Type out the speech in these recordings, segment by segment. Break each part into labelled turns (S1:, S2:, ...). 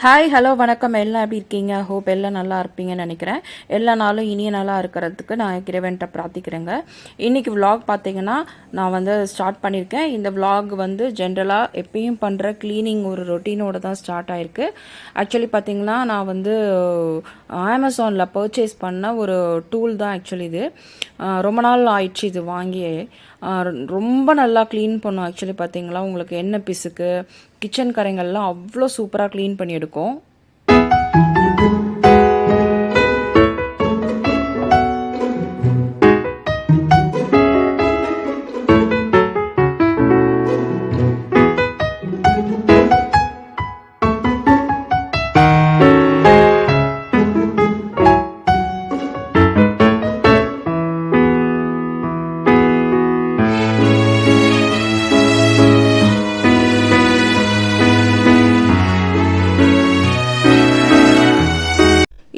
S1: Hi hello வணக்கம். எல்லாம் எப்படி இருக்கீங்க? ஹோப் எல்லாம் நல்லா இருப்பீங்கன்னு நினைக்கிறேன். எல்லா நாளும் இனிய நாளாக இருக்கிறதுக்கு நான் இறைவன்கிட்ட பிரார்த்திக்கிறேங்க. இன்றைக்கி விலாக் பார்த்தீங்கன்னா நான் வந்து ஸ்டார்ட் பண்ணியிருக்கேன். இந்த விலாக் வந்து ஜென்ரலாக எப்பயும் பண்ணுற க்ளீனிங் ஒரு ரொட்டீனோடு தான் ஸ்டார்ட் ஆகிருக்கு. ஆக்சுவலி பார்த்திங்கன்னா நான் வந்து அமேசானில் பர்ச்சேஸ் பண்ண ஒரு டூல் தான் ஆக்சுவலி இது. ரொம்ப நாள் ஆயிடுச்சு இது வாங்கி. ரொம்ப நல்லா க்ளீன் பண்ணும். ஆக்சுவலி பார்த்திங்களா உங்களுக்கு எண்ணெய் பிசுக்கு கிச்சன் கரைங்கள்லாம் அவ்வளோ சூப்பராக க்ளீன் பண்ணி எடுக்கும்.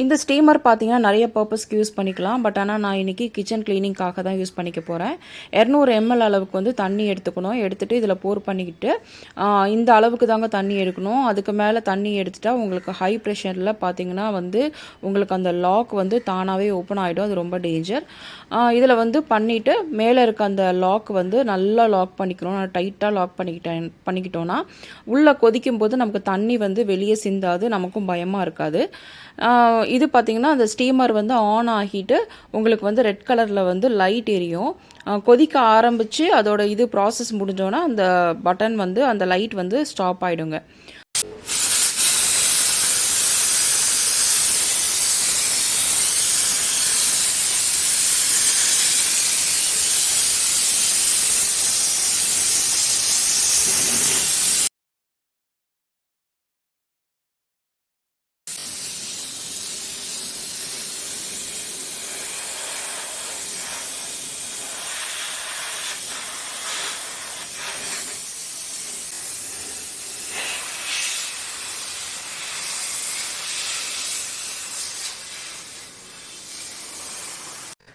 S1: இந்த ஸ்டீமர் பார்த்தீங்கன்னா நிறைய பர்பஸ்க்கு யூஸ் பண்ணிக்கலாம். பட் ஆனால் நான் இன்றைக்கி கிச்சன் க்ளீனிங்காக தான் யூஸ் பண்ணிக்க போகிறேன். 200 ml அளவுக்கு வந்து தண்ணி எடுத்துக்கணும். எடுத்துகிட்டு இதில் போர் பண்ணிக்கிட்டு இந்த அளவுக்கு தாங்க தண்ணி எடுக்கணும். அதுக்கு மேலே தண்ணி எடுத்துட்டால் உங்களுக்கு ஹை ப்ரெஷரில் பார்த்தீங்கன்னா வந்து உங்களுக்கு அந்த லாக் வந்து தானாகவே ஓப்பன் ஆகிடும். அது ரொம்ப டேஞ்சர். இதில் வந்து பண்ணிவிட்டு மேலே இருக்க அந்த லாக் வந்து நல்லா லாக் பண்ணிக்கணும். டைட்டாக லாக் பண்ணிக்கிட்டோன்னா உள்ளே கொதிக்கும் போது நமக்கு தண்ணி வந்து வெளியே சிந்தாது, நமக்கும் பயமாக இருக்காது. இது பார்த்திங்கன்னா அந்த ஸ்டீமர் வந்து ஆன் ஆகிட்டு உங்களுக்கு வந்து ரெட் கலரில் வந்து லைட் எரியும். கொதிக்க ஆரம்பித்து அதோட இது ப்ராசஸ் முடிஞ்சோன்னா அந்த பட்டன் வந்து அந்த லைட் வந்து ஸ்டாப் ஆகிடுங்க.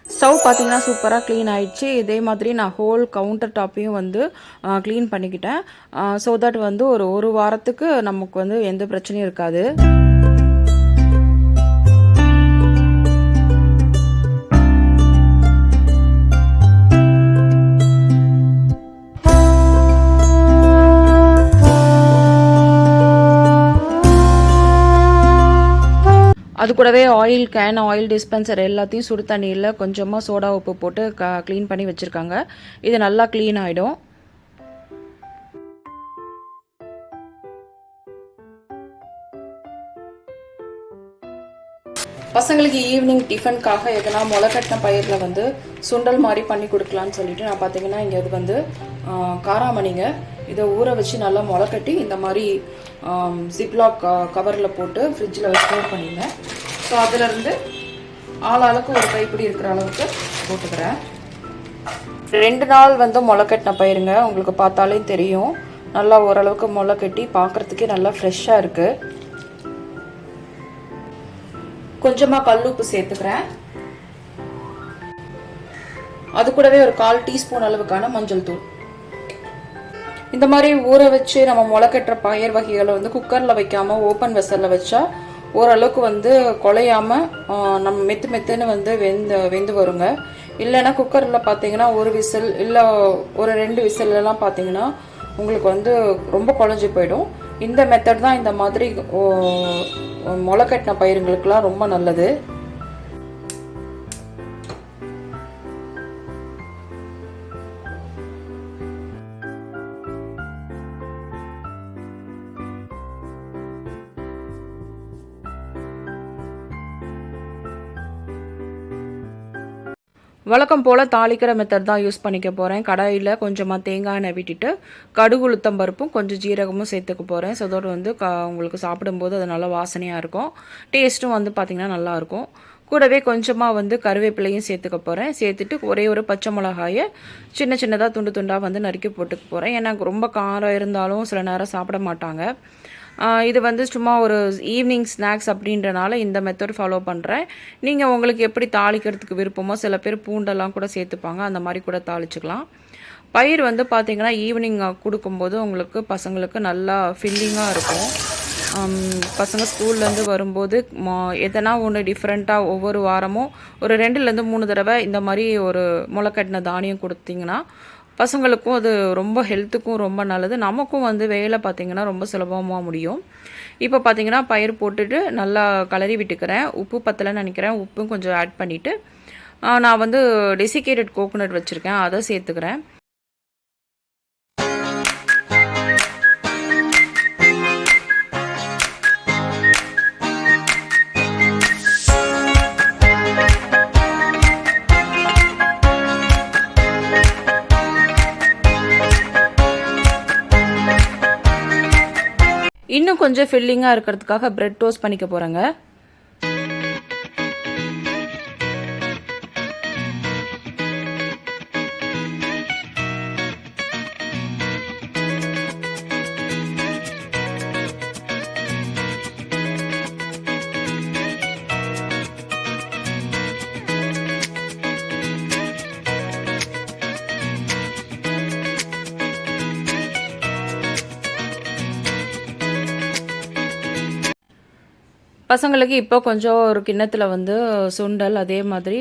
S1: ஸ்டவ் பார்த்திங்கன்னா சூப்பராக க்ளீன் ஆகிடுச்சு. இதே மாதிரி நான் ஹோல் கவுண்டர் டாப்பையும் வந்து க்ளீன் பண்ணிக்கிட்டேன். ஸோ தட் வந்து ஒரு வாரத்துக்கு நமக்கு வந்து எந்த பிரச்சனையும் இருக்காது. அது கூடவே ஆயில் கேன், ஆயில் டிஸ்பென்சர் எல்லாத்தையும் சுடு தண்ணியில் கொஞ்சமாக சோடா உப்பு போட்டு க்ளீன் பண்ணி வச்சுருக்காங்க. இது நல்லா க்ளீன் ஆகிடும். பசங்களுக்கு ஈவினிங் டிஃபனுக்காக எதனா முளைக்கட்டின பயிரில் வந்து சுண்டல் மாதிரி பண்ணி கொடுக்கலான்னு சொல்லிட்டு நான் பார்த்தீங்கன்னா இங்கே இது வந்து காராமணிங்க. இதை ஊற வச்சு நல்லா முளைக்கட்டி இந்த மாதிரி ஜிப்லாக் கவரில் போட்டு ஃப்ரிட்ஜில் வச்சு ஸ்டோர் பண்ணிடுவேன். ஸோ அதிலிருந்து ஆளாளுக்கு ஒரு கைப்பிடி இருக்கிற அளவுக்கு போட்டுக்கிறேன். 2 நாள் வந்து முளைக்கட்டின பயிருங்க. உங்களுக்கு பார்த்தாலே தெரியும் நல்லா ஓரளவுக்கு முளைக்கட்டி பார்க்குறதுக்கே நல்லா ஃப்ரெஷ்ஷாக இருக்குது. கொஞ்சமாக கல்லுப்பு சேர்த்துக்கிறேன். அது கூடவே ஒரு 1/4 டீஸ்பூன் அளவுக்கான மஞ்சள் தூள். இந்த மாதிரி ஊற வச்சு நம்ம முளைக்கட்டுற பயிர் வகைகளை வந்து குக்கரில் வைக்காமல் ஓப்பன் வெசலில் வச்சா ஓரளவுக்கு வந்து குலையாமல் நம்ம மெத்துன்னு வந்து வெந்து வருங்க. இல்லைன்னா குக்கரில் பார்த்தீங்கன்னா ஒரு விசில் இல்லை ஒரு 2 விசிலெலாம் பார்த்தீங்கன்னா உங்களுக்கு வந்து ரொம்ப குழஞ்சி போயிடும். இந்த மெத்தட் தான் இந்த மாதிரி முளைக்கட்டின பயிருங்களுக்கெல்லாம் ரொம்ப நல்லது. வழக்கம் போல் தாளிக்கிற மெத்தட் தான் யூஸ் பண்ணிக்க போகிறேன். கடாயில் கொஞ்சமாக தேங்காய் எண்ணெய் விட்டுட்டு கடுகு உளுத்தம் பருப்பும் கொஞ்சம் ஜீரகமும் சேர்த்துக்க போகிறேன். ஸோ அதோடு வந்து உங்களுக்கு சாப்பிடும்போது அது நல்லா வாசனையாக இருக்கும். டேஸ்ட்டும் வந்து பார்த்திங்கன்னா நல்லாயிருக்கும். கூடவே கொஞ்சமாக வந்து கருவேப்பிலையும் சேர்த்துக்க போகிறேன். சேர்த்துட்டு ஒரே ஒரு பச்சை மிளகாயை சின்னதாக துண்டாக வந்து நறுக்கி போட்டுக்க போகிறேன். ஏன்னா ரொம்ப காரம் இருந்தாலும் சில நேரம் சாப்பிட மாட்டாங்க. இது வந்து சும்மா ஒரு ஈவினிங் ஸ்நாக்ஸ் அப்படின்றனால இந்த மெத்தட் ஃபாலோ பண்ணுறேன். நீங்கள் உங்களுக்கு எப்படி தாளிக்கிறதுக்கு விருப்பமோ, சில பேர் பூண்டெல்லாம் கூட சேர்த்துப்பாங்க, அந்த மாதிரி கூட தாளிச்சுக்கலாம். பயிர் வந்து பார்த்திங்கன்னா ஈவினிங் கொடுக்கும்போது உங்களுக்கு பசங்களுக்கு நல்லா ஃபில்லிங்காக இருக்கும். பசங்க ஸ்கூல்லேருந்து வரும்போது எதனா ஒன்று டிஃப்ரெண்ட்டாக ஒவ்வொரு வாரமும் ஒரு 2லேருந்து 3 தடவை இந்த மாதிரி ஒரு முளைக்கட்டின தானியம் கொடுத்திங்கன்னா பசங்களுக்கும் அது ரொம்ப ஹெல்த்துக்கும் ரொம்ப நல்லது. நமக்கும் வந்து வேலை பார்த்திங்கன்னா ரொம்ப சுலபமாக முடியும். இப்போ பார்த்திங்கன்னா பயிர் போட்டுட்டு நல்லா கலரி விட்டுக்கிறேன். உப்பு பத்தலைன்னு நினைக்கிறேன். உப்பும் கொஞ்சம் ஆட் பண்ணிவிட்டு நான் வந்து டெசிகேட்டட் கோகோனட் வச்சுருக்கேன், அதை சேர்த்துக்கிறேன். இன்னும் கொஞ்சம் ஃபில்லிங்காக இருக்கிறதுக்காக பிரெட் டோஸ்ட் பண்ணிக்க போகிறேங்க. பசங்களுக்கு இப்போ கொஞ்சம் ஒரு கிண்ணத்தில் வந்து சுண்டல், அதே மாதிரி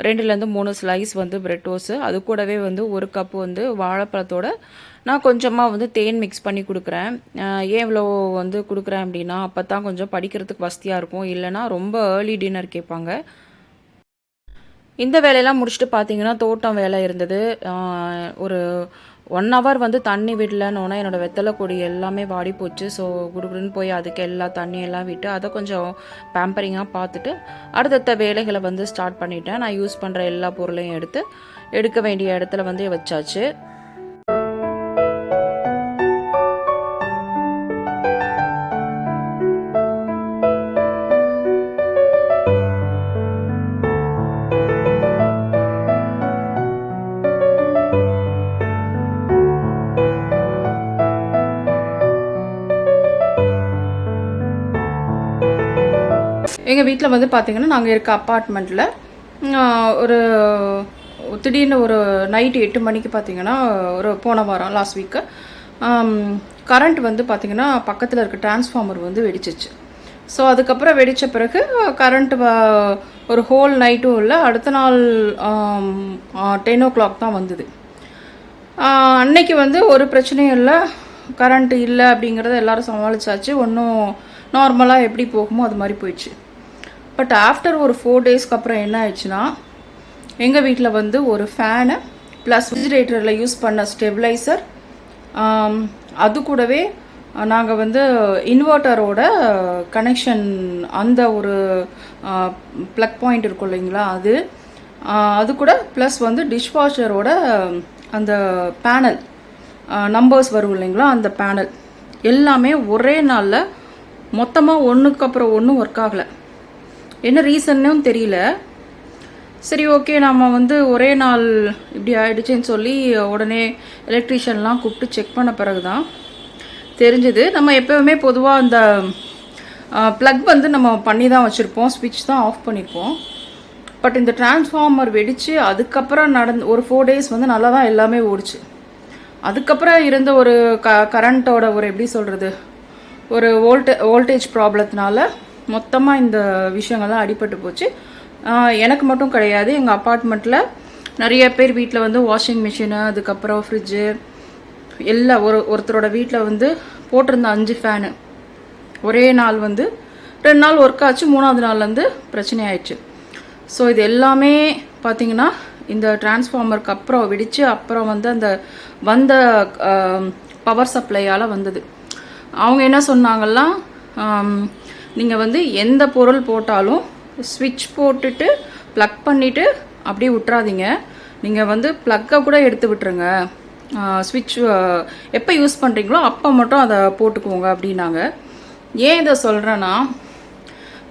S1: 2லேருந்து 3 ஸ்லைஸ் வந்து பிரெட் டோஸ்ட்டு, அது கூடவே வந்து 1 கப்பு வந்து வாழைப்பழத்தோட நான் கொஞ்சமாக வந்து தேன் மிக்ஸ் பண்ணி கொடுக்குறேன். ஏன் இவ்வளோ வந்து கொடுக்குறேன் அப்படின்னா, அப்போ தான் கொஞ்சம் படிக்கிறதுக்கு வசதியாக இருக்கும். இல்லைனா ரொம்ப ஏர்லி டின்னர் கேட்பாங்க. இந்த வேலையெல்லாம் முடிச்சுட்டு பார்த்தீங்கன்னா தோட்டம் வேலை இருந்தது. ஒரு 1 ஹவர் வந்து தண்ணி விடலன்னோன்னா என்னோடய வெத்தலை கொடி எல்லாமே வாடி போச்சு. ஸோ குடுகுடுன்னு போய் அதுக்கு எல்லா தண்ணியெல்லாம் விட்டு அதை கொஞ்சம் பேம்பரிங்காக பார்த்துட்டு அடுத்தடுத்த வேலைகளை வந்து ஸ்டார்ட் பண்ணிட்டேன். நான் யூஸ் பண்ணுற எல்லா பொருளையும் எடுக்க வேண்டிய இடத்துல வந்து வச்சாச்சு. எங்கள் வீட்டில் வந்து பார்த்திங்கன்னா நாங்கள் இருக்க அப்பார்ட்மெண்ட்டில் ஒரு திடீர்னு ஒரு நைட்டு 8 மணிக்கு பார்த்திங்கன்னா ஒரு போன வாரம் லாஸ்ட் வீக்கு கரண்ட் வந்து பார்த்திங்கன்னா பக்கத்தில் இருக்க டிரான்ஸ்ஃபார்மர் வந்து வெடிச்சிச்சு. ஸோ அதுக்கப்புறம் வெடித்த பிறகு கரண்ட் ஒரு ஹோல் நைட்டும் இல்லை, அடுத்த நாள் 10 o'clock தான் வந்தது. அன்னைக்கு வந்து ஒரு பிரச்சனையும் இல்லை, கரண்ட் இல்லை அப்படிங்கிறத எல்லோரும் சமாளிச்சாச்சு. ஒன்றும் நார்மலாக எப்படி போகுமோ அது மாதிரி போயிடுச்சு. பட் ஆஃப்டர் ஒரு 4 டேஸ்க்கு அப்புறம் என்ன ஆயிடுச்சுன்னா, எங்கள் வீட்டில் வந்து ஒரு ஃபேனு ப்ளஸ் ரெஃப்ரிஜிரேட்டரில் யூஸ் பண்ண ஸ்டெபிளைசர், அது கூடவே நாங்கள் வந்து இன்வெர்ட்டரோட கனெக்ஷன், அந்த ஒரு ப்ளக் பாயிண்ட் இருக்கும் இல்லைங்களா, அது கூட ப்ளஸ் வந்து டிஷ்வாஷரோட அந்த பேனல் நம்பர்ஸ் வரும் இல்லைங்களா, அந்த பேனல் எல்லாமே ஒரே நாளில் மொத்தமாக ஒன்றுக்கு அப்புறம் ஒன்றும் ஒர்க் ஆகலை. என்ன ரீசன்னும் தெரியல. சரி, ஓகே, நம்ம வந்து ஒரே நாள் இப்படி ஆயிடுச்சுன்னு சொல்லி உடனே எலக்ட்ரீஷியன்லாம் கூப்பிட்டு செக் பண்ண பிறகு தான் தெரிஞ்சுது. நம்ம எப்போவுமே பொதுவாக அந்த ப்ளக் வந்து நம்ம பண்ணி தான் வச்சுருப்போம், ஸ்விட்ச் தான் ஆஃப் பண்ணியிருப்போம். பட் இந்த டிரான்ஸ்ஃபார்மர் வெடித்து அதுக்கப்புறம் ஒரு 4 டேஸ் வந்து நல்லா தான் எல்லாமே ஓடிச்சு. அதுக்கப்புறம் இருந்த ஒரு கரண்ட்டோட ஒரு எப்படி சொல்கிறது, ஒரு வோல்டேஜ் ப்ராப்ளத்தினால மொத்தமாக இந்த விஷயங்கள்லாம் அடிபட்டு போச்சு. எனக்கு மட்டும் கிடையாது, எங்கள் அப்பார்ட்மெண்ட்டில் நிறைய பேர் வீட்டில் வந்து வாஷிங் மிஷினு, அதுக்கப்புறம் ஃப்ரிட்ஜு எல்லாம் ஒருத்தரோட வீட்டில் வந்து போட்டிருந்த 5 ஃபேனு ஒரே நாள் வந்து 2 நாள் ஒர்க் ஆச்சு, 3ஆவது நாள்லேருந்து பிரச்சனை ஆயிடுச்சு. ஸோ இது எல்லாமே பார்த்திங்கன்னா இந்த டிரான்ஸ்ஃபார்மருக்கு அப்புறம் வெடித்து அப்புறம் வந்து அந்த வந்த பவர் சப்ளையால் வந்தது. அவங்க என்ன சொன்னாங்கன்னா, நீங்கள் வந்து எந்த பொருள் போட்டாலும் ஸ்விட்ச் போட்டுட்டு ப்ளக் பண்ணிவிட்டு அப்படியே விட்றாதீங்க, நீங்கள் வந்து ப்ளக்கை கூட எடுத்து விட்டுருங்க, ஸ்விட்ச் எப்போ யூஸ் பண்ணுறீங்களோ அப்போ மட்டும் அதை போட்டுக்குவோங்க அப்படின்னாங்க. ஏன் இதை சொல்கிறேன்னா,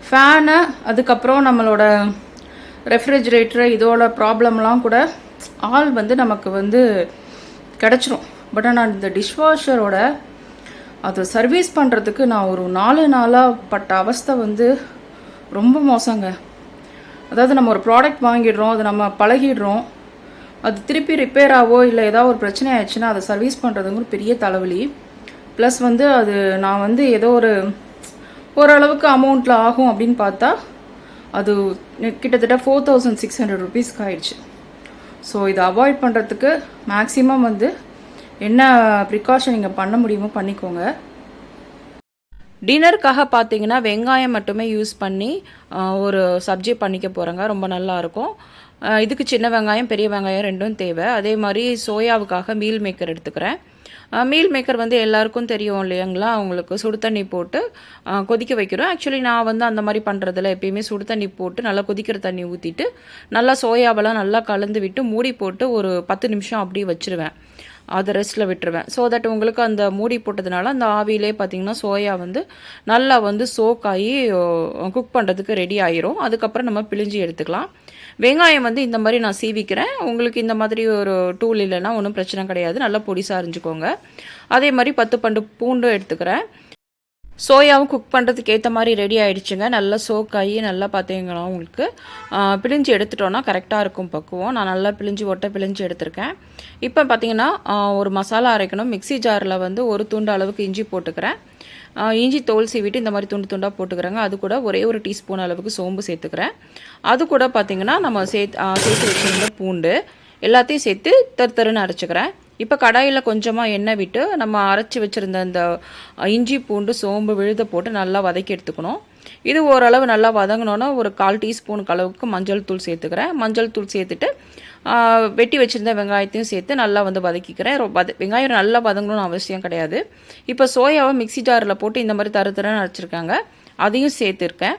S1: ஃபேனு அதுக்கப்புறம் நம்மளோட ரெஃப்ரிஜிரேட்டரு இதோட ப்ராப்ளம்லாம் கூட ஆள் வந்து நமக்கு வந்து கிடச்சிரும். பட் ஆனால் இந்த டிஷ்வாஷரோட அதை சர்வீஸ் பண்ணுறதுக்கு நான் ஒரு 4 நாளாக பட்ட அவஸ்தை வந்து ரொம்ப மோசங்க. அதாவது நம்ம ஒரு ப்ராடக்ட் வாங்கிடுறோம், அது நம்ம பழகிடுறோம், அது திருப்பி ரிப்பேர் ஆவோ இல்லை ஏதாவது ஒரு பிரச்சனை ஆயிடுச்சுன்னா அதை சர்வீஸ் பண்ணுறதுங்கிற பெரிய தலைவலி. ப்ளஸ் வந்து அது நான் வந்து ஏதோ ஓரளவுக்கு அமௌண்ட்டில் ஆகும் அப்படின்னு பார்த்தா அது கிட்டத்தட்ட 4600 ருபீஸ்க்கு ஆயிடுச்சு. ஸோ இதை அவாய்ட் பண்ணுறதுக்கு மேக்ஸிமம் வந்து என்ன ப்ரிகாஷன் நீங்கள் பண்ண முடியுமோ பண்ணிக்கோங்க. டின்னருக்காக பார்த்தீங்கன்னா வெங்காயம் மட்டுமே யூஸ் பண்ணி ஒரு சப்ஜி பண்ணிக்க போகிறேங்க. ரொம்ப நல்லாயிருக்கும். இதுக்கு சின்ன வெங்காயம் பெரிய வெங்காயம் ரெண்டும் தேவை. அதே மாதிரி சோயாவுக்காக மீல் மேக்கர் எடுத்துக்கிறேன். மீல் மேக்கர் வந்து எல்லாருக்கும் தெரியும் இல்லைங்களா, அவங்களுக்கு சுடு தண்ணி போட்டு கொதிக்க வைக்கிறோம். ஆக்சுவலி நான் வந்து அந்த மாதிரி பண்ணுறதில்ல. எப்பயுமே சுடு தண்ணி போட்டு நல்லா கொதிக்கிற தண்ணி ஊற்றிட்டு நல்லா சோயாவெல்லாம் நல்லா கலந்து விட்டு மூடி போட்டு ஒரு 10 நிமிஷம் அப்படியே வச்சுருவேன். அதை ரெஸ்ட்டில் விட்டுருவேன். ஸோ தட் உங்களுக்கு அந்த மூடி போட்டதுனால அந்த ஆவிலே பார்த்திங்கன்னா சோயா வந்து நல்லா வந்து சோக் ஆகி குக் பண்ணுறதுக்கு ரெடி ஆகிரும். அதுக்கப்புறம் நம்ம பிழிஞ்சி எடுத்துக்கலாம். வெங்காயம் வந்து இந்த மாதிரி நான் சீவிக்கிறேன். உங்களுக்கு இந்த மாதிரி ஒரு டூல் இல்லைன்னா ஒன்றும் பிரச்சனை கிடையாது. நல்லா பொடிசாக அரிஞ்சுக்கோங்க. அதே மாதிரி 10 பண்டு பூண்டும் எடுத்துக்கிறேன். சோயாவும் குக் பண்ணுறதுக்கு ஏற்ற மாதிரி ரெடி ஆகிடுச்சுங்க. நல்லா சோக்காகி நல்லா பார்த்தீங்கன்னா உங்களுக்கு பிழிஞ்சு எடுத்துட்டோன்னா கரெக்டாக இருக்கும் பக்குவம். நான் நல்லா பிழிஞ்சு எடுத்திருக்கேன். இப்போ பார்த்தீங்கன்னா ஒரு மசாலா அரைக்கணும். மிக்ஸி ஜாரில் வந்து ஒரு துண்டு அளவுக்கு இஞ்சி போட்டுக்கிறேன். இஞ்சி தோல் சீவிட்டு இந்த மாதிரி துண்டு துண்டாக போட்டுக்கிறேங்க. அது கூட ஒரே ஒரு டீஸ்பூன் அளவுக்கு சோம்பு சேர்த்துக்கிறேன். அது கூட பார்த்திங்கன்னா நம்ம சேர்த்து வச்சுருந்த பூண்டு எல்லாத்தையும் சேர்த்து தருன்னு அரைச்சிக்கிறேன். இப்போ கடாயில் கொஞ்சமாக எண்ணெய் விட்டு நம்ம அரைச்சி வச்சுருந்த அந்த இஞ்சி பூண்டு சோம்பு விழுத போட்டு நல்லா வதக்கி எடுத்துக்கணும். இது ஓரளவு நல்லா வதங்கினோன்னா ஒரு 1/4 டீஸ்பூனுக்கு அளவுக்கு மஞ்சள் தூள் சேர்த்துக்கிறேன். மஞ்சள் தூள் சேர்த்துட்டு வெட்டி வச்சுருந்த வெங்காயத்தையும் சேர்த்து நல்லா வந்து வதக்கிக்கிறேன். வெங்காயம் நல்லா வதங்கணும்னு அவசியம் கிடையாது. இப்போ சோயாவை மிக்ஸி ஜாரில் போட்டு இந்த மாதிரி தருன்னு அரைச்சிருக்காங்க. அதையும் சேர்த்துருக்கேன்.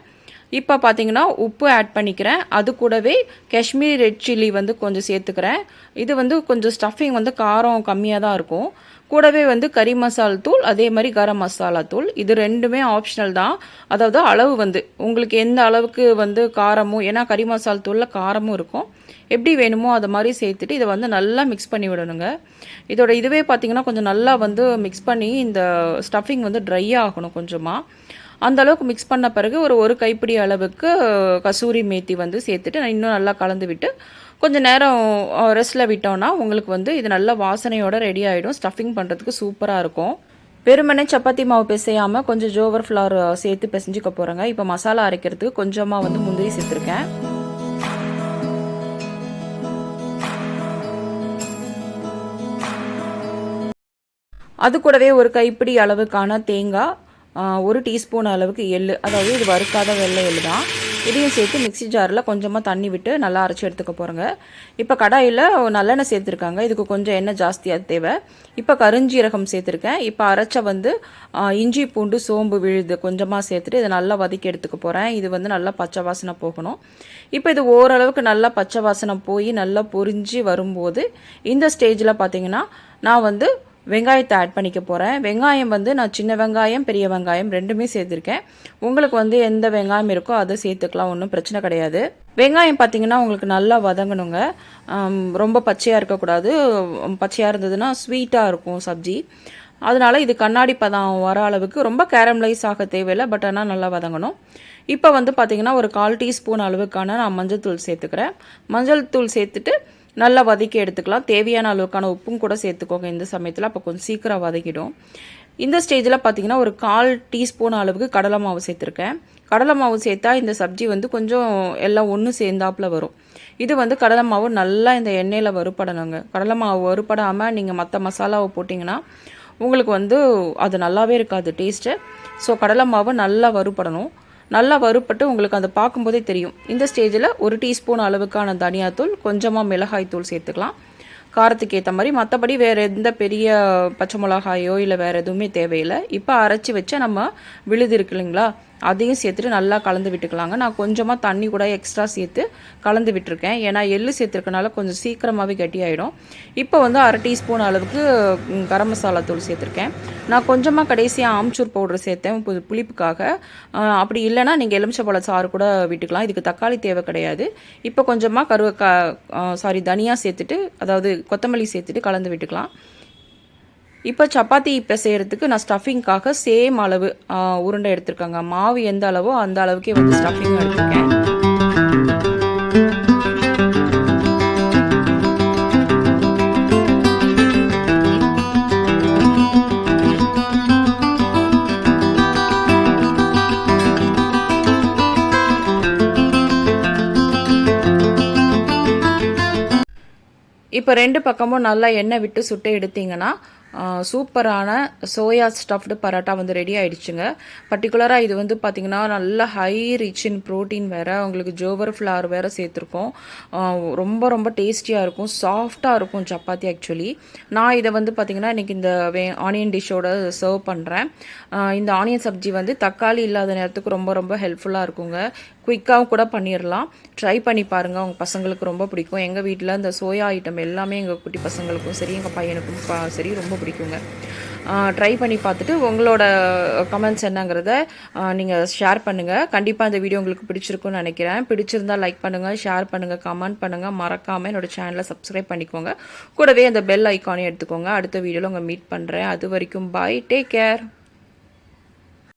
S1: இப்போ பார்த்தீங்கன்னா உப்பு ஆட் பண்ணிக்கிறேன். அது கூடவே காஷ்மீரி ரெட் சில்லி வந்து கொஞ்சம் சேர்த்துக்கிறேன். இது வந்து கொஞ்சம் ஸ்டஃபிங் வந்து காரம் கம்மியாக தான் இருக்கும். கூடவே வந்து கறி மசால் தூள் அதே மாதிரி கரம் மசாலா தூள் இது ரெண்டுமே ஆப்ஷனல் தான். அதாவது அளவு வந்து உங்களுக்கு எந்த அளவுக்கு வந்து காரமும், ஏன்னா கறி மசால் தூளில் காரமும் இருக்கும், எப்படி வேணுமோ அதை மாதிரி சேர்த்துட்டு இதை வந்து நல்லா மிக்ஸ் பண்ணி விடணுங்க. இதுவே பார்த்திங்கன்னா கொஞ்சம் நல்லா வந்து மிக்ஸ் பண்ணி இந்த ஸ்டஃபிங் வந்து ட்ரை ஆகணும் கொஞ்சமாக. அந்த அளவுக்கு மிக்ஸ் பண்ண பிறகு ஒரு கைப்பிடி அளவுக்கு கசூரி மேத்தி வந்து சேர்த்துட்டு இன்னும் நல்லா கலந்து விட்டு கொஞ்சம் நேரம் ரெஸ்ட்டில் விட்டோன்னா உங்களுக்கு வந்து இது நல்ல வாசனையோட ரெடி ஆகிடும். ஸ்டஃபிங் பண்ணுறதுக்கு சூப்பராக இருக்கும். வெறுமனே சப்பாத்தி மாவு பிசையாமல் கொஞ்சம் ஜோவர் ஃப்ளவர் சேர்த்து பிசைஞ்சிக்க போகிறேங்க. இப்போ மசாலா அரைக்கிறதுக்கு கொஞ்சமாக வந்து முந்திரி சேர்த்துருக்கேன். அது கூடவே ஒரு கைப்பிடி அளவுக்கான தேங்காய், 1 டீஸ்பூன் அளவுக்கு எள்ளு, அதாவது இது வறுக்காத வெள்ளை எள்ளு தான். இதையும் சேர்த்து மிக்ஸி ஜாரில் கொஞ்சமாக தண்ணி விட்டு நல்லா அரைச்சி எடுத்துக்க போகிறேங்க. இப்போ கடாயில் நல்லெண்ணெய் சேர்த்துருக்காங்க. இதுக்கு கொஞ்சம் எண்ணெய் ஜாஸ்தியாக தேவை. இப்போ கருஞ்சீரகம் சேர்த்துருக்கேன். இப்போ அரைச்ச வந்து இஞ்சி பூண்டு சோம்பு விழுது கொஞ்சமாக சேர்த்துட்டு இதை நல்லா வதக்கி எடுத்துக்க போகிறேன். இது வந்து நல்லா பச்சை வாசனை போகணும். இப்போ இது ஓரளவுக்கு நல்லா பச்சை வாசனை போய் நல்லா பொரிஞ்சு வரும்போது இந்த ஸ்டேஜில் பார்த்தீங்கன்னா நான் வந்து வெங்காயத்தை ஆட் பண்ணிக்க போகிறேன். வெங்காயம் வந்து நான் சின்ன வெங்காயம் பெரிய வெங்காயம் ரெண்டுமே சேர்த்துருக்கேன். உங்களுக்கு வந்து எந்த வெங்காயம் இருக்கோ அதை சேர்த்துக்கலாம், ஒன்றும் பிரச்சனை கிடையாது. வெங்காயம் பார்த்திங்கன்னா உங்களுக்கு நல்லா வதங்கணுங்க. ரொம்ப பச்சையாக இருக்கக்கூடாது. பச்சையாக இருந்ததுன்னா ஸ்வீட்டாக இருக்கும் சப்ஜி. அதனால் இது கண்ணாடி பதம் வர அளவுக்கு ரொம்ப கேரமலைஸ் ஆக தேவையில்லை, பட் ஆனால் நல்லா வதங்கணும். இப்போ வந்து பார்த்திங்கன்னா ஒரு 1/4 டீஸ்பூன் அளவுக்கான நான் மஞ்சள் தூள் சேர்த்துக்கிறேன். மஞ்சள் தூள் சேர்த்துட்டு நல்லா வதக்கி எடுத்துக்கலாம். தேவையான அளவுக்கான உப்பும் கூட சேர்த்துக்கோங்க இந்த சமயத்தில், அப்போ கொஞ்சம் சீக்கிரம் வதக்கிடும். இந்த ஸ்டேஜில் பார்த்தீங்கன்னா ஒரு 1/4 டீஸ்பூன் அளவுக்கு கடலை மாவு சேர்த்துருக்கேன். கடலை மாவு சேர்த்தா இந்த சப்ஜி வந்து கொஞ்சம் எல்லாம் ஒன்று சேர்ந்தாப்பில் வரும். இது வந்து கடலை மாவு நல்லா இந்த எண்ணெயில் வறுபடணுங்க. கடலை மாவு வறுபடாமல் நீங்கள் மற்ற மசாலாவை போட்டிங்கன்னா உங்களுக்கு வந்து அது நல்லாவே இருக்காது டேஸ்ட்டு. ஸோ கடலை மாவு நல்லா வறுபடணும். நல்லா வறுப்பட்டு உங்களுக்கு அதை பார்க்கும்போதே தெரியும். இந்த ஸ்டேஜில் 1 டீஸ்பூன் அளவுக்கான தனியாத்தூள், கொஞ்சமாக மிளகாய் தூள் சேர்த்துக்கலாம் காரத்துக்கு ஏற்ற மாதிரி. மற்றபடி வேறு எந்த பெரிய பச்சை மிளகாயோ இல்லை வேறு எதுவுமே தேவையில்லை. இப்போ அரைச்சி வச்ச நம்ம விழுது இருக்கு இல்லைங்களா, அதையும் சேர்த்துட்டு நல்லா கலந்து விட்டுக்கலாங்க. நான் கொஞ்சமாக தண்ணி கூட எக்ஸ்ட்ரா சேர்த்து கலந்து விட்டுருக்கேன். ஏன்னா எள்ளு சேர்த்துருக்கனால கொஞ்சம் சீக்கிரமாகவே கட்டியாயிடும். இப்போ வந்து 1/2 டீஸ்பூன் அளவுக்கு கரம் மசாலா தூள் சேர்த்துருக்கேன். நான் கொஞ்சமாக கடைசியாக ஆம்ச்சூர் பவுடர் சேர்த்தேன் புளிப்புக்காக. அப்படி இல்லைனா நீங்கள் எலுமிச்சம்பழ சாறு கூட விட்டுக்கலாம். இதுக்கு தக்காளி தேவை கிடையாது. இப்போ கொஞ்சமாக தனியாக சேர்த்துட்டு, அதாவது கொத்தமல்லி சேர்த்துட்டு கலந்து விட்டுக்கலாம். இப்போ சப்பாத்தி செய்கிறதுக்கு நான் ஸ்டஃபிங்காக சேம் அளவு உருண்டை எடுத்துருக்கேங்க. மாவு எந்த அளவோ அந்த அளவுக்கே வந்து ஸ்டஃபிங் எடுத்துருக்கேன். இப்போ 2 பக்கமும் நல்லா எண்ணெய் விட்டு சுட்டு எடுத்தீங்கன்னா சூப்பரான சோயா ஸ்டஃப்டு பரோட்டா வந்து ரெடி ஆகிடுச்சுங்க. பர்டிகுலராக இது வந்து பார்த்திங்கன்னா நல்ல ஹை ரிச் இன் ப்ரோட்டீன் வேறு, உங்களுக்கு ஜோவர் ஃப்ளார் வேறு சேர்த்துருக்கோம். ரொம்ப ரொம்ப டேஸ்டியாக இருக்கும், சாஃப்டாக இருக்கும் சப்பாத்தி. ஆக்சுவலி நான் இதை வந்து பார்த்திங்கன்னா இன்றைக்கி இந்த ஆனியன் டிஷ்ஷோட சர்வ் பண்ணுறேன். இந்த ஆனியன் சப்ஜி வந்து தக்காளி இல்லாத நேரத்துக்கு ரொம்ப ரொம்ப ஹெல்ப்ஃபுல்லாக இருக்குங்க. குயிக்காகவும் கூட பண்ணிடலாம். ட்ரை பண்ணி பாருங்கள், உங்கள் பசங்களுக்கு ரொம்ப பிடிக்கும். எங்கள் வீட்டில் இந்த சோயா ஐட்டம் எல்லாமே எங்கள் குட்டி பசங்களுக்கும் சரி எங்கள் பையனுக்கும் சரி ரொம்ப பிடிக்குங்க. ட்ரை பண்ணி பார்த்துட்டு உங்களோட கமெண்ட்ஸ் என்னங்கிறத நீங்கள் ஷேர் பண்ணுங்கள். கண்டிப்பாக இந்த வீடியோ உங்களுக்கு பிடிச்சிருக்குன்னு நினைக்கிறேன். பிடிச்சிருந்தால் லைக் பண்ணுங்கள், ஷேர் பண்ணுங்கள், கமெண்ட் பண்ணுங்கள். மறக்காமல் என்னோடய சேனலை சப்ஸ்கிரைப் பண்ணிக்கோங்க. கூடவே அந்த பெல் ஐக்கானே எடுத்துக்கோங்க. அடுத்த வீடியோவில் உங்கள் மீட் பண்ணுறேன். அது வரைக்கும் பாய், டேக் கேர்.